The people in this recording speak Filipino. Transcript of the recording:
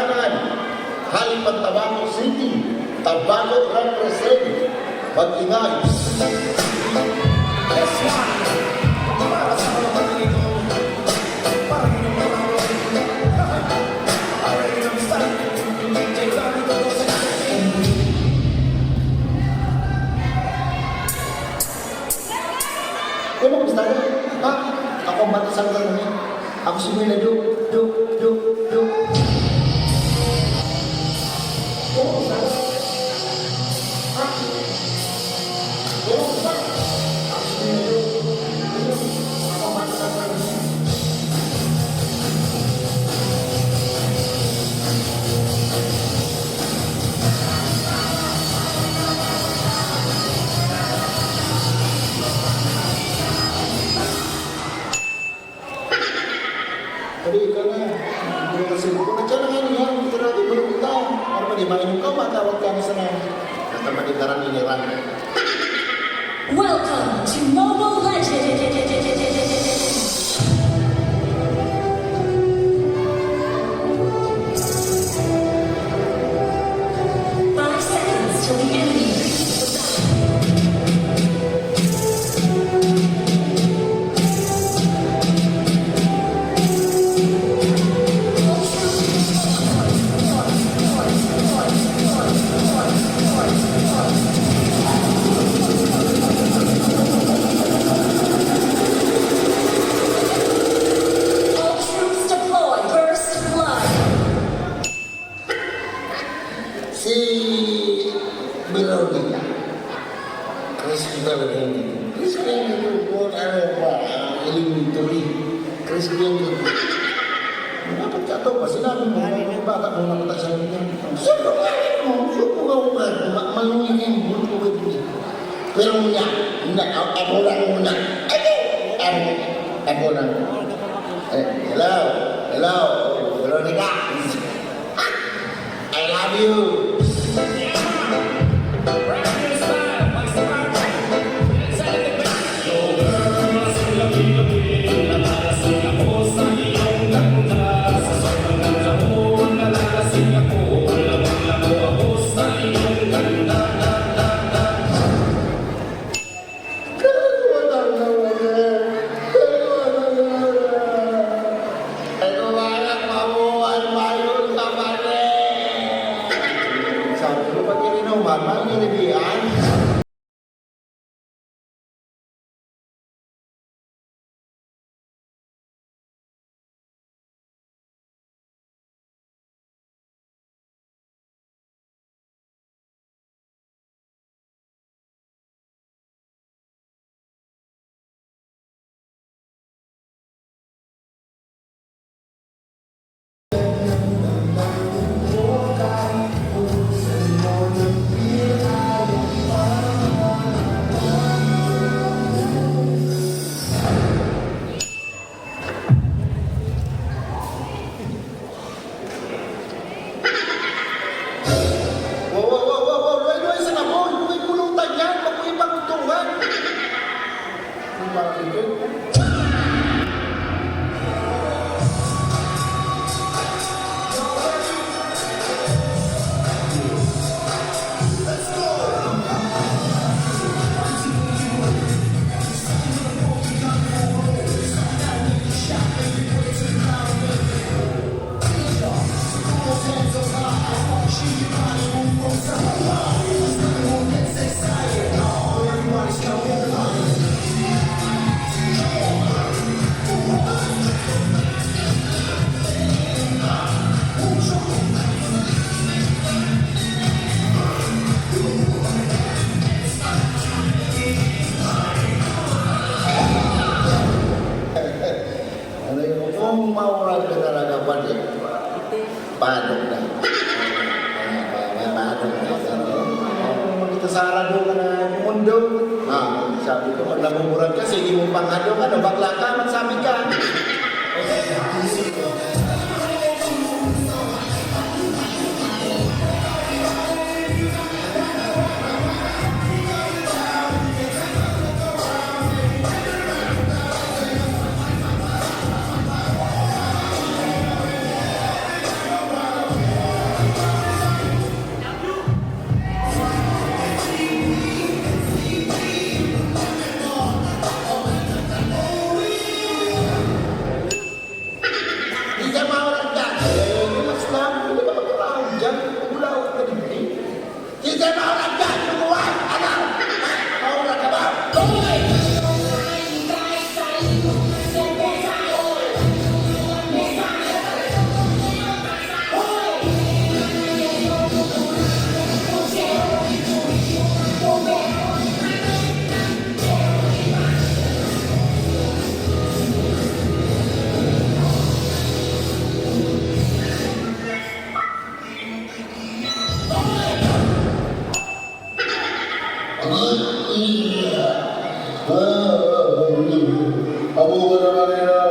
Kabasanan, Halipan Tabaco City, Tabaco represent, mag-ingay. Para sa mga patinito, para inyong marami. Already I'm starting, DJ Larry todo sa akin. Ano gusto na? Ha? Ako matasang ka namin. Ako sumila do. Oo, sana. Ha? Oo, sana. Ako sumila do. Ako matasang ka namin. Sabi ikaw na, hindi ka kasi kung nandiyan na nga niya, hindi na natin bulong kita. Para pa di mainom ka, matawag ka na sana. Natamatitaran iniran. Welcome to Mobile Legends! 5 seconds till the enemy reaches the battlefield. All troops deploy First Blood. Si Veronica, Chris Veronica. Chris Veronica po, ano pa, elementary. Chris Veronica. Dapat ka ito pa, sinabi mo, mga bata mo nakita sa akin yan. Siyempre ka mo, siyempre ka malungin yung bulto ko ito. Pero muna, ako lang muna. Ako lang. Hello, Veronica. I love you. Sabi ko, pag ininuman, manginilian. Wow, luay-luay sa nabon. Luay pulutan yan. Bago ibang utungan. Ang bakit yun? Ano yung kung maural ka talaga pa din, padok na. Padok na. Kita sa arado ka na mundo. Sabi ko, pag namumurag ka, sige mo pangado ka, bakla ka, magsabi ka. Abo ko naman nila